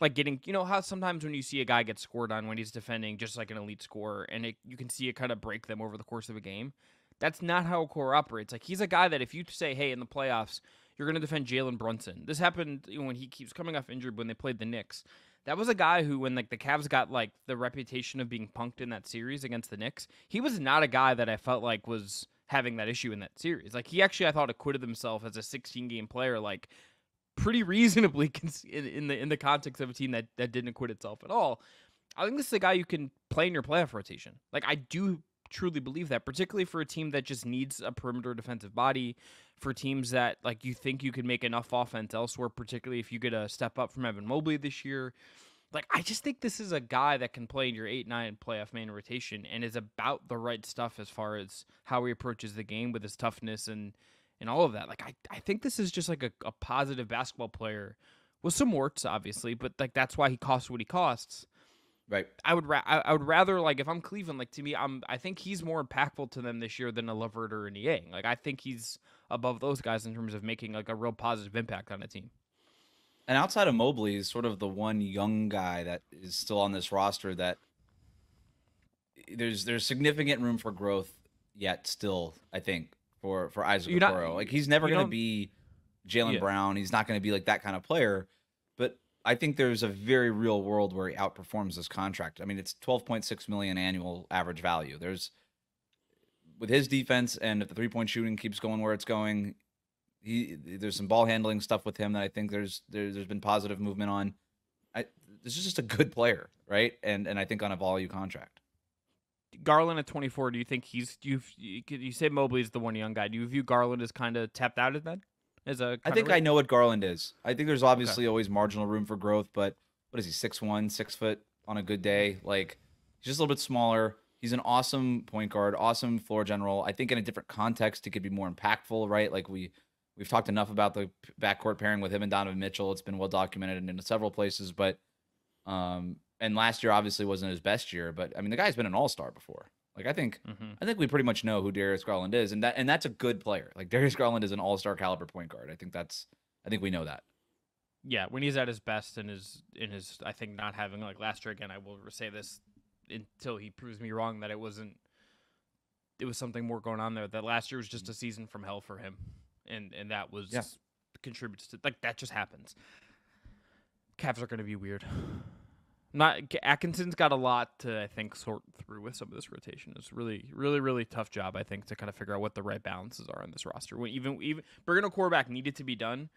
like getting, how sometimes when you see a guy get scored on when he's defending just like an elite scorer, and you can see it kind of break them over the course of a game. That's not how Okoro operates. Like, he's a guy that if you say, hey, in the playoffs, you're going to defend Jalen Brunson. This happened when he keeps coming off injured when they played the Knicks. That was a guy who, when like the Cavs got like the reputation of being punked in that series against the Knicks, he was not a guy that I felt like was having that issue in that series. Like, he actually, I thought, acquitted himself as a 16-game player, like pretty reasonably in the context of a team that didn't acquit itself at all. I think this is a guy you can play in your playoff rotation. Like, I do truly believe that, particularly for a team that just needs a perimeter defensive body, for teams that like you think you could make enough offense elsewhere, particularly if you get a step up from Evan Mobley this year. Like, I just think this is a guy that can play in your 8-9 playoff main rotation and is about the right stuff as far as how he approaches the game with his toughness and all of that. Like, I think this is just like a positive basketball player with some warts, obviously, but like that's why he costs what he costs. Right. I would rather, like, if I'm Cleveland, like, to me, I think he's more impactful to them this year than a Levert or a Niang. Like, I think he's above those guys in terms of making like a real positive impact on a team. And outside of Mobley, is sort of the one young guy that is still on this roster that there's significant room for growth yet still, I think, for Isaac Okoro. Like, he's never going to be Jaylen Brown. He's not going to be like that kind of player. But I think there's a very real world where he outperforms this contract. I mean, it's $12.6 million annual average value. With his defense, and if the 3-point shooting keeps going where it's going, there's some ball handling stuff with him that I think there's been positive movement on. This is just a good player, right? And I think on a value contract. Garland at 24, do you think you say Mobley's the one young guy? Do you view Garland as kind of tapped out of that? as a I kind think of I know what Garland is. I think there's obviously always marginal room for growth, but what is he, 6'1", 6 foot on a good day? Like, he's just a little bit smaller. He's an awesome point guard, awesome floor general. I think in a different context, he could be more impactful, right? Like we've talked enough about the backcourt pairing with him and Donovan Mitchell. It's been well documented in several places, but and last year obviously wasn't his best year, but I mean the guy's been an all-star before. Like I think we pretty much know who Darius Garland is, and that's a good player. Like Darius Garland is an all-star caliber point guard. I think we know that. Yeah, when he's at his best in his I think not having like last year again, I will say this until he proves me wrong that it was something more going on there. That last year was just a season from hell for him. And that was contributes to like that just happens. Cavs are gonna be weird. Atkinson's got a lot to, I think, sort through with some of this rotation. It's really, really, really tough job, I think, to kind of figure out what the right balances are on this roster. When even bringing a quarterback needed to be done.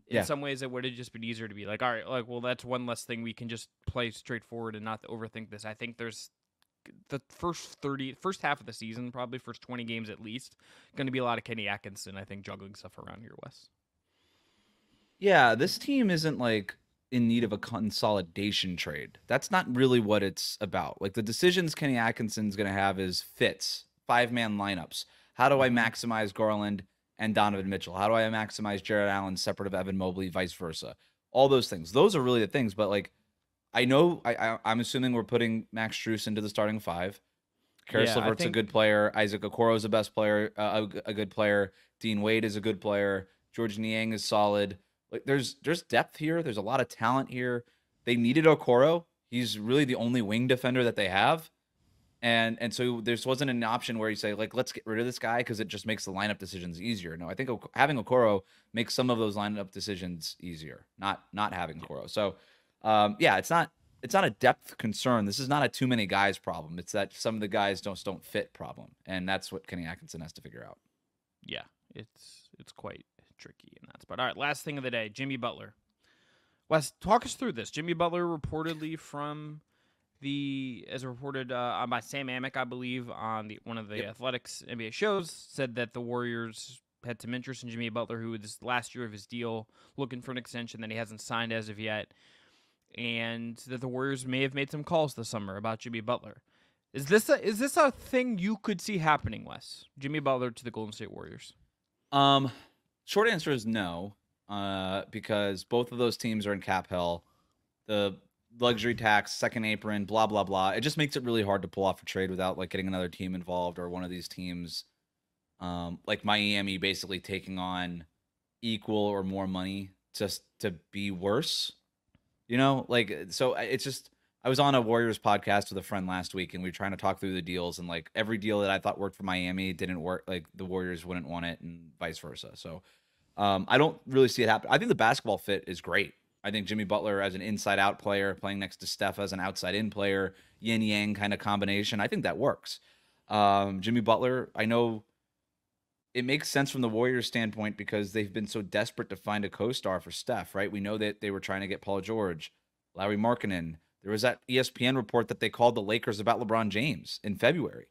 In some ways, it would have just been easier to be like, all right, like, well, that's one less thing we can just play straightforward and not overthink this. I think there's the first half of the season, probably first 20 games at least, going to be a lot of Kenny Atkinson, I think, juggling stuff around here, Wes. Yeah, this team isn't like in need of a consolidation trade. That's not really what it's about. Like the decisions Kenny Atkinson's going to have is fits, 5-man lineups. How do I maximize Garland and Donovan Mitchell? How do I maximize Jared Allen separate of Evan Mobley, vice versa? All those things. Those are really the things. But like, I know I'm assuming we're putting Max Strus into the starting 5. Karis LeVert's a good player. Isaac Okoro is a best player, a good player. Dean Wade is a good player. George Niang is solid. Like there's depth here. There's a lot of talent here. They needed Okoro. He's really the only wing defender that they have. And so there wasn't an option where you say, like, let's get rid of this guy because it just makes the lineup decisions easier. No, I think having Okoro makes some of those lineup decisions easier, not having Okoro. So, it's not a depth concern. This is not a too many guys problem. It's that some of the guys don't fit problem. And that's what Kenny Atkinson has to figure out. Yeah, it's quite tricky in that spot. All right, last thing of the day, Jimmy Butler. Wes, talk us through this. Jimmy Butler reportedly as reported by Sam Amick, I believe, on one of the Athletics NBA shows, said that the Warriors had some interest in Jimmy Butler, who is last year of his deal, looking for an extension that he hasn't signed as of yet, and that the Warriors may have made some calls this summer about Jimmy Butler. Is this a thing you could see happening, Wes? Jimmy Butler to the Golden State Warriors? Short answer is no, because both of those teams are in cap hell. The luxury tax, second apron, blah, blah, blah. It just makes it really hard to pull off a trade without like getting another team involved or one of these teams like Miami basically taking on equal or more money just to be worse. You know, like, so it's just, I was on a Warriors podcast with a friend last week and we were trying to talk through the deals, and like every deal that I thought worked for Miami didn't work. Like the Warriors wouldn't want it and vice versa. So I don't really see it happen. I think the basketball fit is great. I think Jimmy Butler as an inside-out player playing next to Steph as an outside-in player, yin-yang kind of combination, I think that works. Jimmy Butler, I know it makes sense from the Warriors' standpoint because they've been so desperate to find a co-star for Steph, right? We know that they were trying to get Paul George, Larry Markkinen. There was that ESPN report that they called the Lakers about LeBron James in February.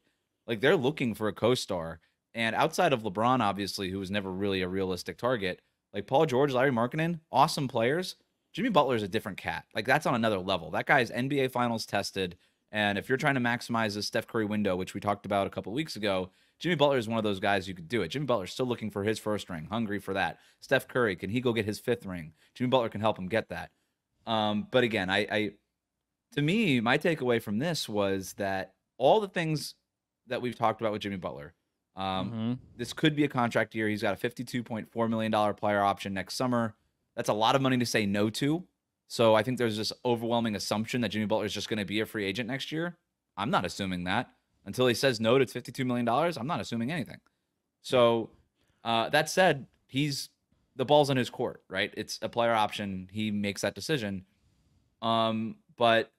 Like, they're looking for a co-star. And outside of LeBron, obviously, who was never really a realistic target, like Paul George, Larry Markkinen, awesome players. Jimmy Butler is a different cat. Like, that's on another level. That guy's NBA Finals tested. And if you're trying to maximize the Steph Curry window, which we talked about a couple of weeks ago, Jimmy Butler is one of those guys you could do it. Jimmy Butler's still looking for his first ring, hungry for that. Steph Curry, can he go get his 5th ring? Jimmy Butler can help him get that. But again, to me, my takeaway from this was that all the things that we've talked about with Jimmy Butler, this could be a contract year. He's got a $52.4 million player option next summer. That's a lot of money to say no to. So I think there's this overwhelming assumption that Jimmy Butler is just going to be a free agent next year. I'm not assuming that. Until he says no to $52 million, I'm not assuming anything. So that said, the ball's in his court, right? It's a player option. He makes that decision. But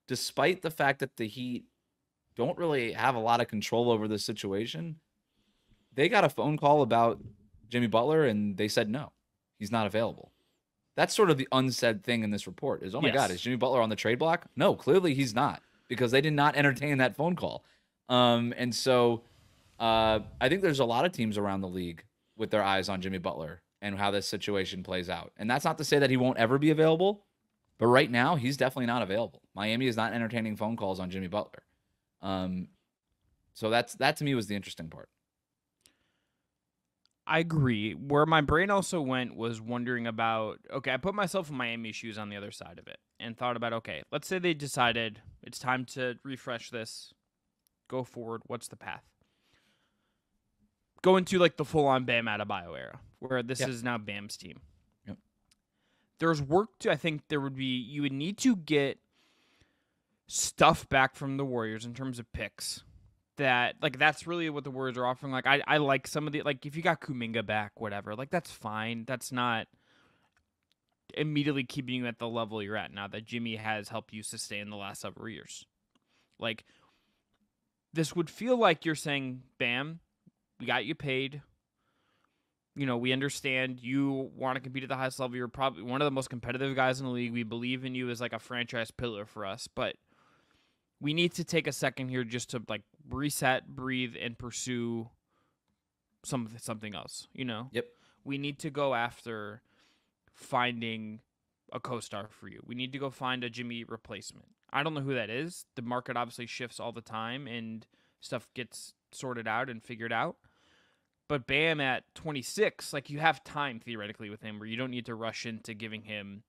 despite the fact that the Heat don't really have a lot of control over this situation, they got a phone call about Jimmy Butler and they said no, he's not available. That's sort of the unsaid thing in this report is, oh my God, is Jimmy Butler on the trade block? No, clearly he's not, because they did not entertain that phone call. And so I think there's a lot of teams around the league with their eyes on Jimmy Butler. and how this situation plays out. And that's not to say that he won't ever be available, but right now he's definitely not available. Miami is not entertaining phone calls on Jimmy Butler. So that to me was the interesting part. I agree. Where my brain also went was wondering about, okay, I put myself in Miami's shoes on the other side of it and thought about, okay, let's say they decided it's time to refresh this, go forward. What's the path? Go into like the full-on Bam Adebayo era, where this is now Bam's team. Yep. There's work to, I think there would be, you would need to get stuff back from the Warriors in terms of picks. That, like, that's really what the Warriors are offering. Like, I like some of the, like, if you got Kuminga back, whatever, like, that's fine. That's not immediately keeping you at the level you're at now that Jimmy has helped you sustain the last several years. Like, this would feel like you're saying, Bam, we got you paid. You know, we understand you want to compete at the highest level. You're probably one of the most competitive guys in the league. We believe in you as, like, a franchise pillar for us, but we need to take a second here just to, like, reset, breathe, and pursue something else, you know? Yep. We need to go after finding a co-star for you. We need to go find a Jimmy replacement. I don't know who that is. The market obviously shifts all the time, and stuff gets sorted out and figured out. But Bam at 26, like, you have time, theoretically, with him where you don't need to rush into giving him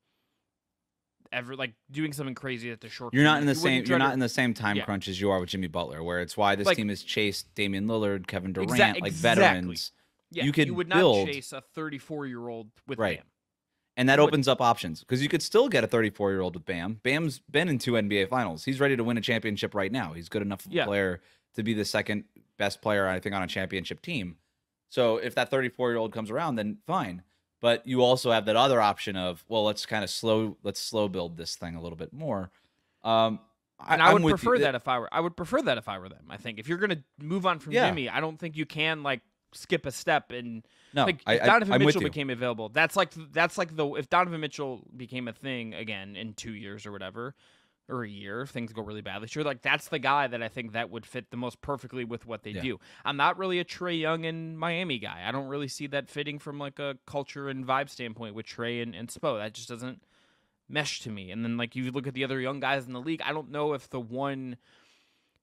doing something crazy at the short. You're not in the same time crunch as you are with Jimmy Butler, where it's why this team has chased Damian Lillard, Kevin Durant, like veterans. Yeah, you would not chase a 34-year-old with Bam. And that opens up options because you could still get a 34-year-old with Bam. Bam's been in 2 NBA finals. He's ready to win a championship right now. He's good enough of a player to be the second best player, I think, on a championship team. So if that 34-year-old comes around, then fine. But you also have that other option of, well, let's slow build this thing a little bit more. I would prefer that if I were them. I think if you're gonna move on from Jimmy, I don't think you can, like, skip a step and if Donovan Mitchell became available. That's like if Donovan Mitchell became a thing again in 2 years or whatever, or a year, if things go really badly. Sure, like, that's the guy that I think that would fit the most perfectly with what they do. I'm not really a Trae Young and Miami guy. I don't really see that fitting from, like, a culture and vibe standpoint with Trae and Spo. That just doesn't mesh to me. And then, like, you look at the other young guys in the league, I don't know if the one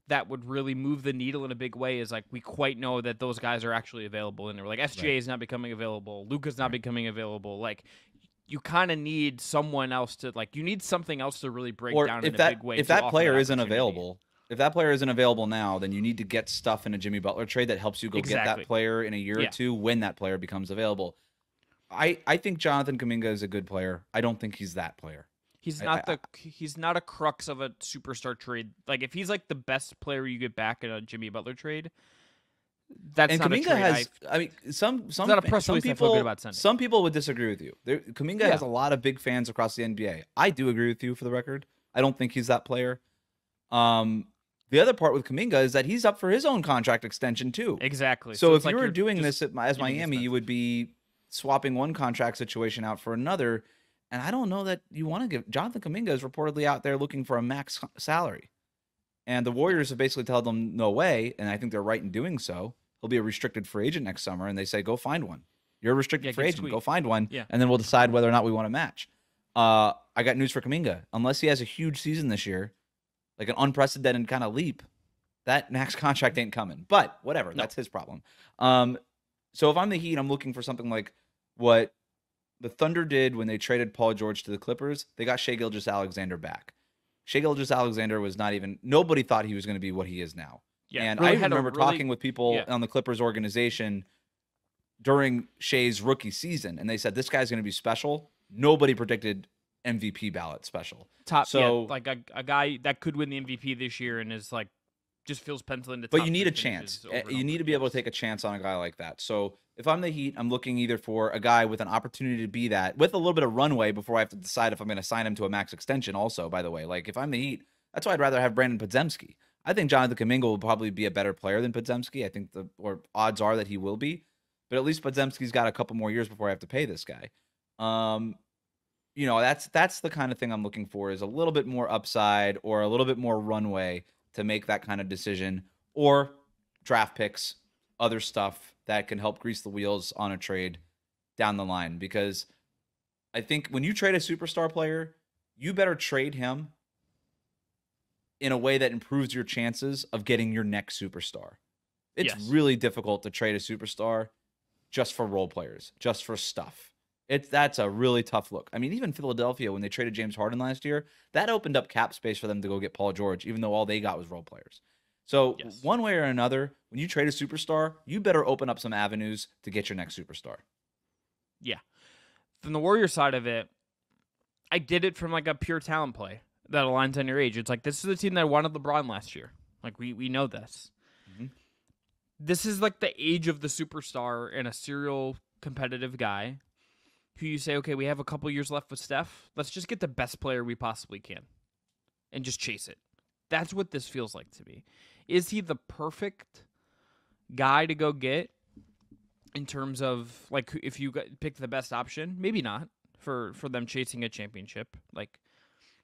that would really move the needle in a big way is, like, we quite know that those guys are actually available. And they're like, SGA is not becoming available. Luka's not becoming available. Like, you kind of need someone else to, like, you need something else to really break down in a big way. If that player isn't available, now, then you need to get stuff in a Jimmy Butler trade that helps you go get that player in a year or two when that player becomes available. I think Jonathan Kuminga is a good player. I don't think he's that player. He's not a crux of a superstar trade. Like, if he's, like, the best player you get back in a Jimmy Butler trade, that's not Kuminga a trade. Some people would disagree with you. Kuminga has a lot of big fans across the NBA. I do agree with you, for the record. I don't think he's that player. The other part with Kuminga is that he's up for his own contract extension too. Exactly. So if you were doing this as Miami, you would be swapping one contract situation out for another. And I don't know that you want to give. Jonathan Kuminga is reportedly out there looking for a max salary. And the Warriors have basically told them no way, and I think they're right in doing so. He'll be a restricted free agent next summer, and they say, go find one. You're a restricted free agent. Go find one, and then we'll decide whether or not we want to match. I got news for Kuminga. Unless he has a huge season this year, like an unprecedented kind of leap, that max contract ain't coming. But whatever, that's his problem. So if I'm the Heat, I'm looking for something like what the Thunder did when they traded Paul George to the Clippers. They got Shai Gilgeous-Alexander back. Shai Gilgeous-Alexander was nobody thought he was going to be what he is now. Yeah, and I remember talking with people on the Clippers organization during Shai's rookie season, and they said, this guy's going to be special. Nobody predicted MVP ballot special. Like a guy that could win the MVP this year and is, like, just feels penciled into. But you need a chance. You need to be able to take a chance on a guy like that. So if I'm the Heat, I'm looking either for a guy with an opportunity to be that, with a little bit of runway before I have to decide if I'm going to sign him to a max extension also, by the way. Like, if I'm the Heat, that's why I'd rather have Brandon Podziemski. I think Jonathan Kuminga will probably be a better player than Podziemski. I think odds are that he will be. But at least Podziemski's got a couple more years before I have to pay this guy. That's the kind of thing I'm looking for, is a little bit more upside or a little bit more runway to make that kind of decision, or draft picks, other stuff that can help grease the wheels on a trade down the line, because I think when you trade a superstar player, you better trade him in a way that improves your chances of getting your next superstar. It's Yes. really difficult to trade a superstar just for role players, just for stuff. That's a really tough look. I mean, even Philadelphia, when they traded James Harden last year, that opened up cap space for them to go get Paul George, even though all they got was role players. So Yes. one way or another, when you trade a superstar, you better open up some avenues to get your next superstar. Yeah. From the Warriors side of it, I did it from like a pure talent play that aligns on your age. It's like, this is the team that wanted LeBron last year. Like, we know this. Mhm. This is like the age of the superstar and a serial competitive guy who you say, okay, we have a couple years left with Steph. Let's just get the best player we possibly can and just chase it. That's what this feels like to me. Is he the perfect guy to go get in terms of, like, if you pick the best option? Maybe not for them chasing a championship. Like,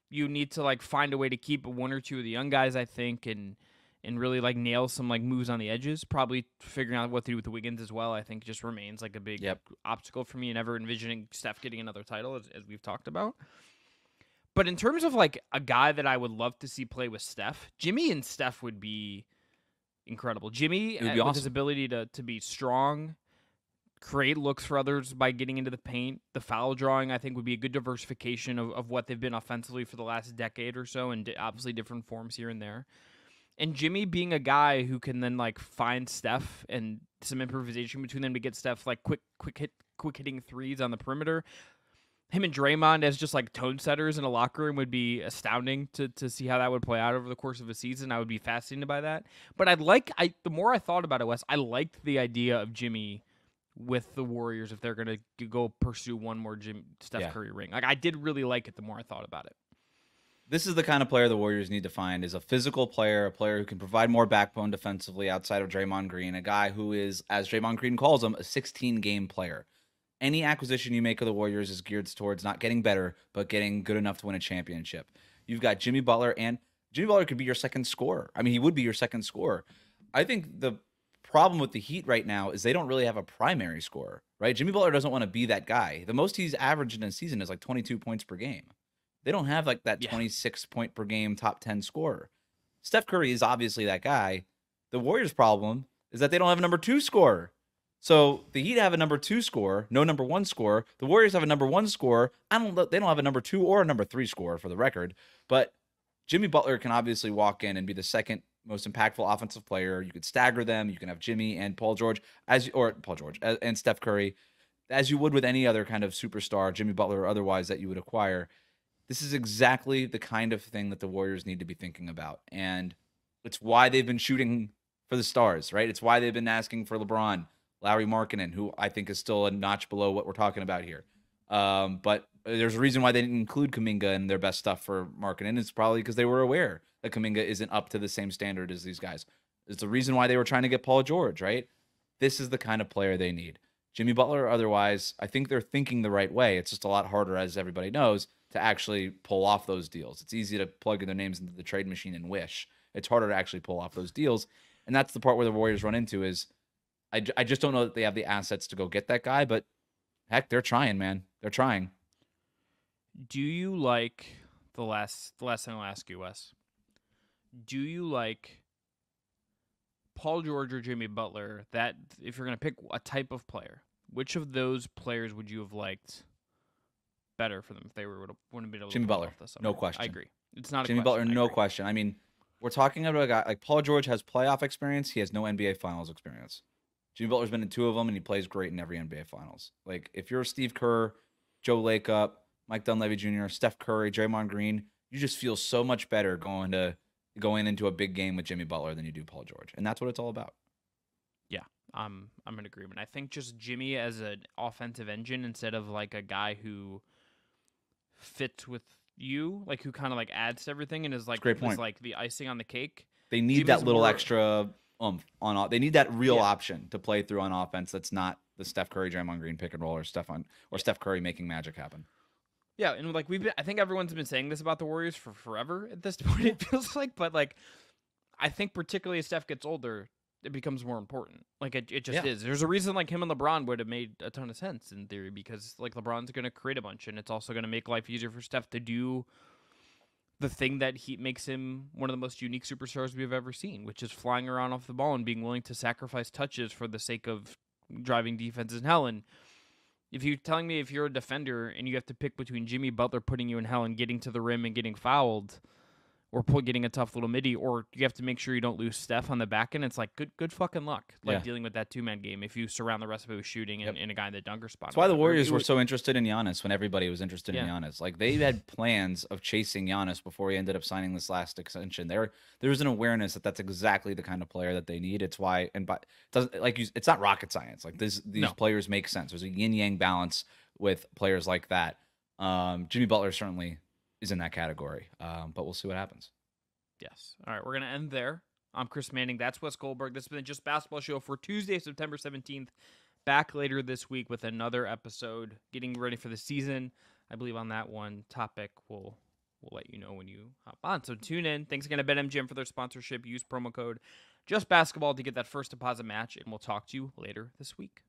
you need to, like, find a way to keep one or two of the young guys, I think, and really, like, nail some, like, moves on the edges. Probably figuring out what to do with the Wiggins as well, I think, just remains, like, a big obstacle for me, and ever envisioning Steph getting another title, as we've talked about. But in terms of, like, a guy that I would love to see play with Steph, Jimmy and Steph would be incredible. Jimmy, It would be with awesome. his ability to be strong, create looks for others by getting into the paint. The foul drawing, I think, would be a good diversification of what they've been offensively for the last decade or so, and obviously different forms here and there. And Jimmy being a guy who can then, like, find Steph and some improvisation between them to get Steph, like, quick hitting threes on the perimeter. Him and Draymond as just, like, tone setters in a locker room would be astounding to see how that would play out over the course of a season. I would be fascinated by that. But the more I thought about it, Wes, I liked the idea of Jimmy with the Warriors if they're going to go pursue one more Steph Curry ring. Like, I did really like it the more I thought about it. This is the kind of player the Warriors need to find, is a physical player, a player who can provide more backbone defensively outside of Draymond Green, a guy who is, as Draymond Green calls him, a 16-game player. Any acquisition you make of the Warriors is geared towards not getting better, but getting good enough to win a championship. You've got Jimmy Butler, and Jimmy Butler could be your second scorer. I mean, he would be your second scorer. I think the problem with the Heat right now is they don't really have a primary scorer, right? Jimmy Butler doesn't want to be that guy. The most he's averaged in a season is like 22 points per game. They don't have like that 26 point per game top 10 scorer. Steph Curry is obviously that guy. The Warriors' problem is that they don't have a number 2 scorer. So the Heat have a number 2 scorer, no number 1 scorer. The Warriors have a number 1 scorer. They don't have a number 2 or a number 3 scorer, for the record. But Jimmy Butler can obviously walk in and be the second most impactful offensive player. You could stagger them. You can have Jimmy and and Steph Curry, as you would with any other kind of superstar, Jimmy Butler or otherwise, that you would acquire. This is exactly the kind of thing that the Warriors need to be thinking about. And it's why they've been shooting for the stars, right? It's why they've been asking for LeBron, Larry Markkinen, who I think is still a notch below what we're talking about here. But there's a reason why they didn't include Kuminga in their best stuff for Markkinen. It's probably because they were aware that Kuminga isn't up to the same standard as these guys. It's the reason why they were trying to get Paul George, right? This is the kind of player they need. Jimmy Butler, otherwise, I think they're thinking the right way. It's just a lot harder, as everybody knows, to actually pull off those deals. It's easy to plug in their names into the trade machine and wish. It's harder to actually pull off those deals. And that's the part where the Warriors run into is I just don't know that they have the assets to go get that guy, but heck, they're trying, man. They're trying. Do you like the last thing I'll ask you, Wes? Do you like Paul George or Jimmy Butler? That if you're going to pick a type of player, which of those players would you have liked better for them if they wouldn't have been able Jimmy to pull Butler, off this summer? no question. I agree. It's not Jimmy a question. Butler, no question. I mean, we're talking about a guy like Paul George has playoff experience. He has no NBA Finals experience. Jimmy Butler's been in 2 of them, and he plays great in every NBA Finals. Like, if you're Steve Kerr, Joe Lacob, Mike Dunleavy Jr., Steph Curry, Draymond Green, you just feel so much better going into a big game with Jimmy Butler than you do Paul George, and that's what it's all about. Yeah, I'm in agreement. I think just Jimmy as an offensive engine instead of like a guy who fits with you, like who kind of like adds to everything and is like great point. is like the icing on the cake. They need Jimmy's that little more extra on. They need that real option to play through on offense. That's not the Steph Curry, Draymond Green pick and roll, or Steph Curry making magic happen. Yeah, and like I think everyone's been saying this about the Warriors for forever at this point. It feels like, but like, I think particularly as Steph gets older, it becomes more important. Like it just Yeah. is. There's a reason like him and LeBron would have made a ton of sense in theory, because like LeBron's going to create a bunch, and it's also going to make life easier for Steph to do the thing that he makes him one of the most unique superstars we've ever seen, which is flying around off the ball and being willing to sacrifice touches for the sake of driving defenses in hell. And if you're telling me if you're a defender and you have to pick between Jimmy Butler putting you in hell and getting to the rim and getting fouled, or getting a tough little midi, or you have to make sure you don't lose Steph on the back end, it's like good fucking luck, like Yeah. dealing with that 2-man game if you surround the rest of it with shooting and a guy in the dunker spot. That's why the Or Warriors it were would- so interested in Giannis when everybody was interested in Yeah. Giannis. Like they had plans of chasing Giannis before he ended up signing this last extension. There was an awareness that that's exactly the kind of player that they need. It's why, and but doesn't like you, it's not rocket science. Like these No. players make sense. There's a yin yang balance with players like that. Jimmy Butler certainly is in that category, but we'll see what happens. Yes. All right, we're gonna end there. I'm Chris Manning. That's Wes Goldberg. This has been Just Basketball Show for Tuesday, September 17th. Back later this week with another episode, getting ready for the season. I believe on that one topic, we'll let you know when you hop on. So tune in. Thanks again to BetMGM for their sponsorship. Use promo code Just Basketball to get that first deposit match, and we'll talk to you later this week.